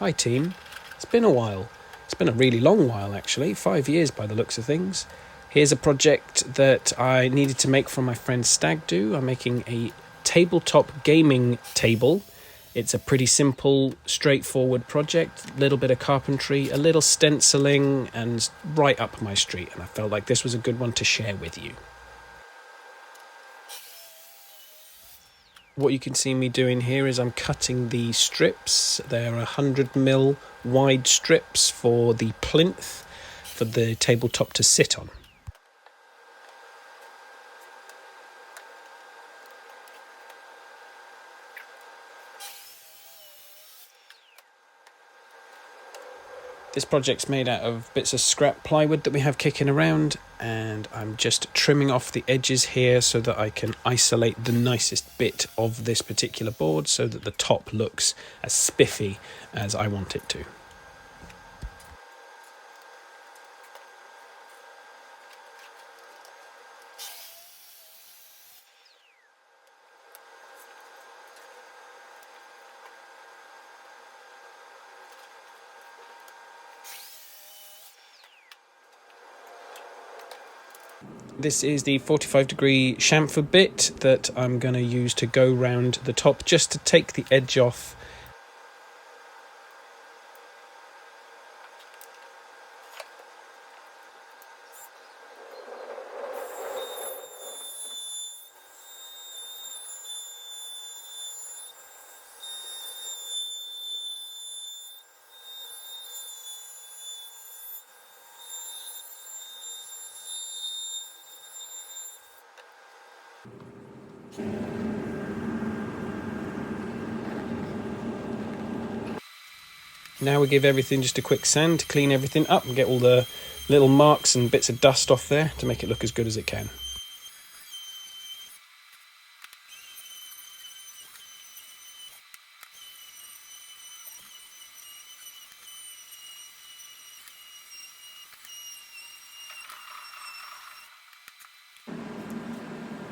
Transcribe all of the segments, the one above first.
Hi team, it's been a while. It's been a really long while actually, 5 years by the looks of things. Here's a project that I needed to make for my friend Stag Do. I'm making a tabletop gaming table. It's a pretty simple, straightforward project, a little bit of carpentry, a little stenciling, and right up my street, and I felt like this was a good one to share with you. What you can see me doing here is I'm cutting the strips. They're 100mm wide strips for the plinth for the tabletop to sit on. This project's made out of bits of scrap plywood that we have kicking around, and I'm just trimming off the edges here so that I can isolate the nicest bit of this particular board so that the top looks as spiffy as I want it to. This is the 45-degree chamfer bit that I'm going to use to go round the top just to take the edge off. Now we give everything just a quick sand to clean everything up and get all the little marks and bits of dust off there to make it look as good as it can.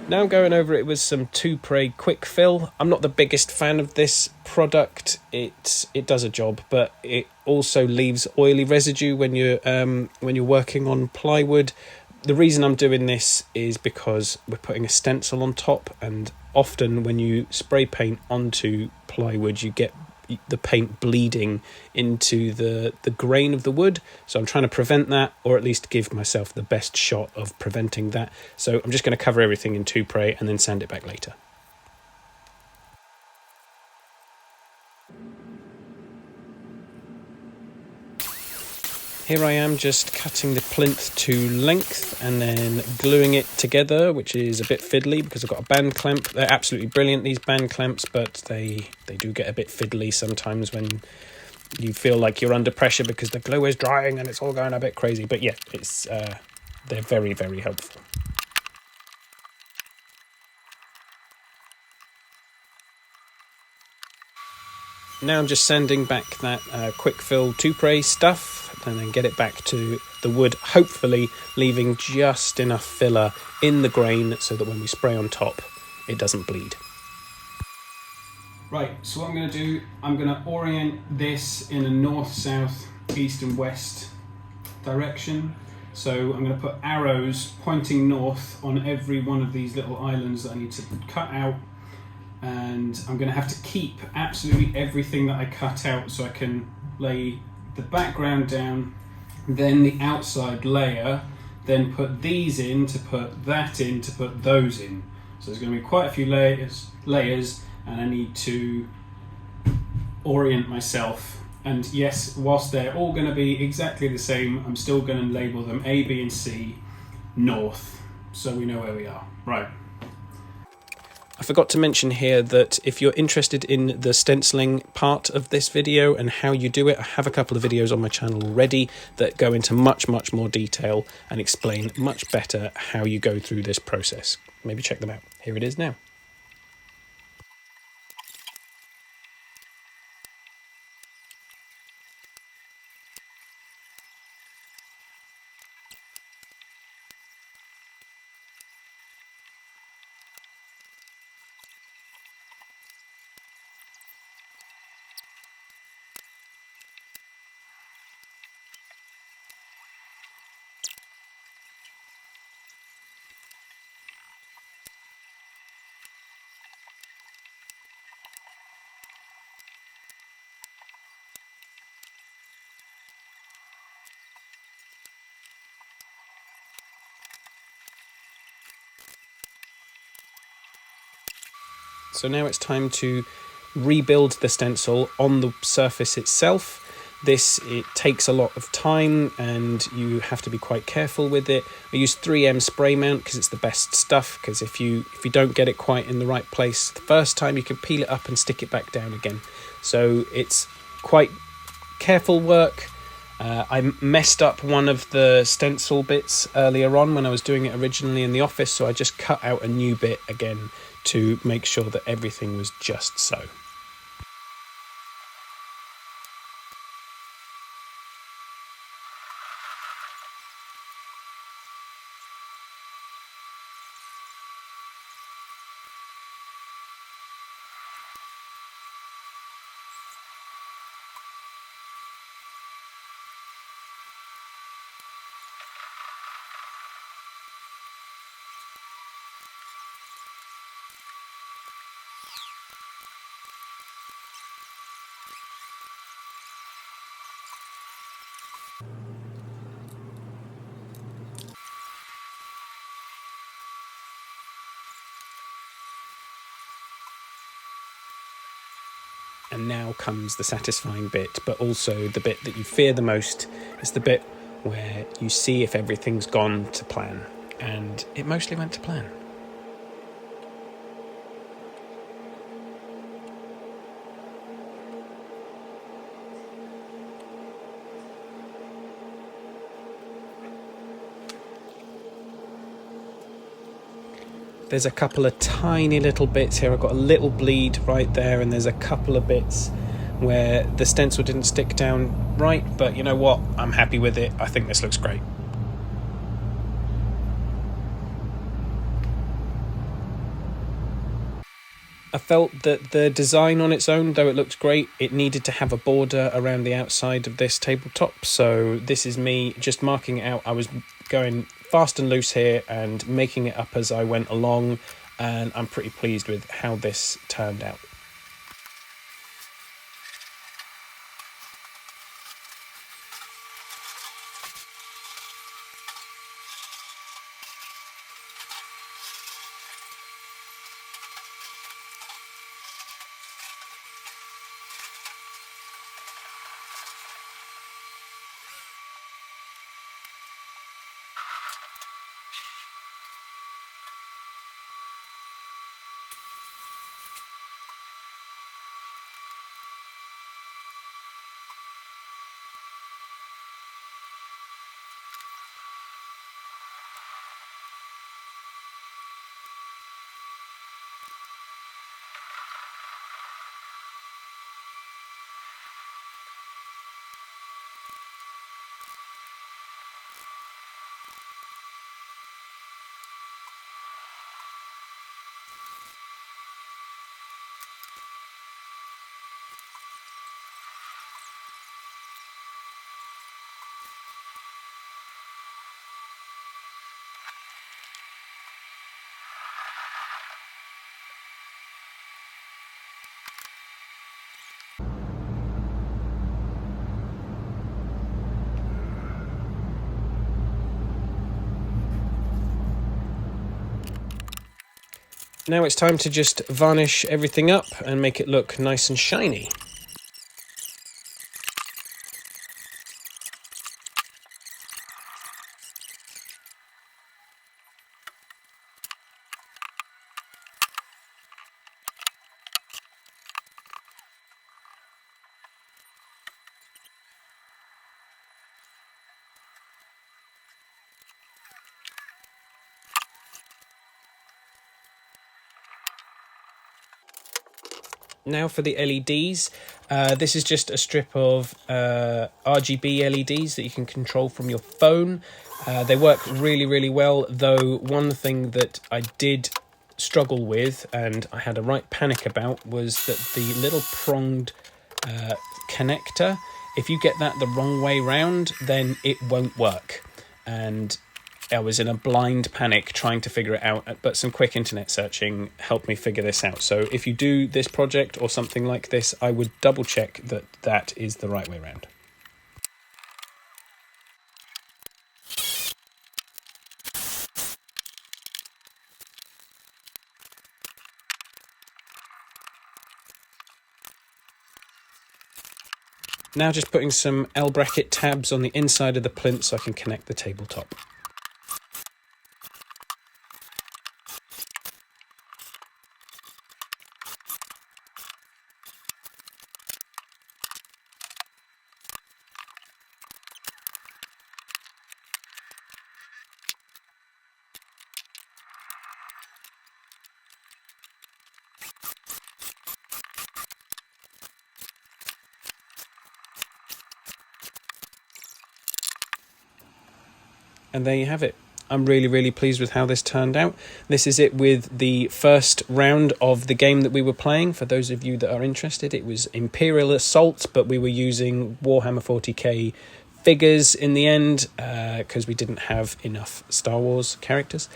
Now I'm going over it with some 2-Pray quick fill. I'm not the biggest fan of this product. It does a job, but it also leaves oily residue when you're working on plywood. The reason I'm doing this is because we're putting a stencil on top, and often when you spray paint onto plywood you get the paint bleeding into the grain of the wood, so I'm trying to prevent that, or at least give myself the best shot of preventing that. So I'm just going to cover everything in 2-Pray and then sand it back later. Here I am just cutting the plinth to length and then gluing it together, which is a bit fiddly because I've got a band clamp. They're absolutely brilliant, these band clamps, but they do get a bit fiddly sometimes when you feel like you're under pressure because the glue is drying and it's all going a bit crazy. But yeah, they're very, very helpful. Now I'm just sanding back that quick fill 2-Pray stuff and then get it back to the wood, hopefully leaving just enough filler in the grain so that when we spray on top it doesn't bleed. Right, so what I'm going to do, I'm going to orient this in a north, south, east and west direction. So I'm going to put arrows pointing north on every one of these little islands that I need to cut out. And I'm going to have to keep absolutely everything that I cut out so I can lay the background down, then the outside layer, then put these in to put that in to put those in. So there's going to be quite a few layers, and I need to orient myself. And yes, whilst they're all going to be exactly the same, I'm still going to label them A, B and C north so we know where we are. Right. I forgot to mention here that if you're interested in the stenciling part of this video and how you do it, I have a couple of videos on my channel already that go into much more detail and explain much better how you go through this process. Maybe check them out. Here it is now. So now it's time to rebuild the stencil on the surface itself. It takes a lot of time and you have to be quite careful with it. I use 3M spray mount because it's the best stuff, because if you don't get it quite in the right place the first time, you can peel it up and stick it back down again. So it's quite careful work. I messed up one of the stencil bits earlier on when I was doing it originally in the office, so I just cut out a new bit again to make sure that everything was just so. And now comes the satisfying bit, but also the bit that you fear the most. Is the bit where you see if everything's gone to plan. And it mostly went to plan. There's a couple of tiny little bits here. I've got a little bleed right there, and there's a couple of bits where the stencil didn't stick down right, but you know what? I'm happy with it. I think this looks great. I felt that the design on its own, though it looked great, it needed to have a border around the outside of this tabletop. So this is me just marking it out. I was going fast and loose here and making it up as I went along, and I'm pretty pleased with how this turned out. Now it's time to just varnish everything up and make it look nice and shiny. Now for the LEDs. This is just a strip of RGB LEDs that you can control from your phone. They work really, really well, though one thing that I did struggle with and I had a right panic about was that the little pronged connector, if you get that the wrong way round, then it won't work. And I was in a blind panic trying to figure it out, but some quick internet searching helped me figure this out. So if you do this project or something like this, I would double check that that is the right way around. Now just putting some L bracket tabs on the inside of the plinth so I can connect the tabletop. And there you have it. I'm really pleased with how this turned out. This is it with the first round of the game that we were playing. For those of you that are interested, it was Imperial Assault, but we were using Warhammer 40k figures in the end because we didn't have enough Star Wars characters.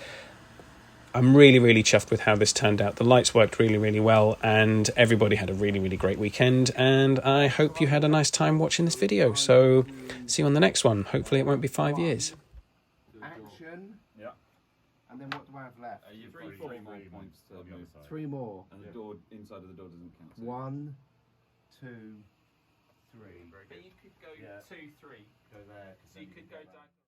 I'm really chuffed with how this turned out. The lights worked really well, and everybody had a really great weekend, and I hope you had a nice time watching this video. So see you on the next one. Hopefully it won't be 5 years. Action. Yeah. And then what do I have left? You've got three more points to move. 3 more. And the door inside of the door doesn't count. 1, 2, 3. But you could go 2, 3. Go there. So you could go down.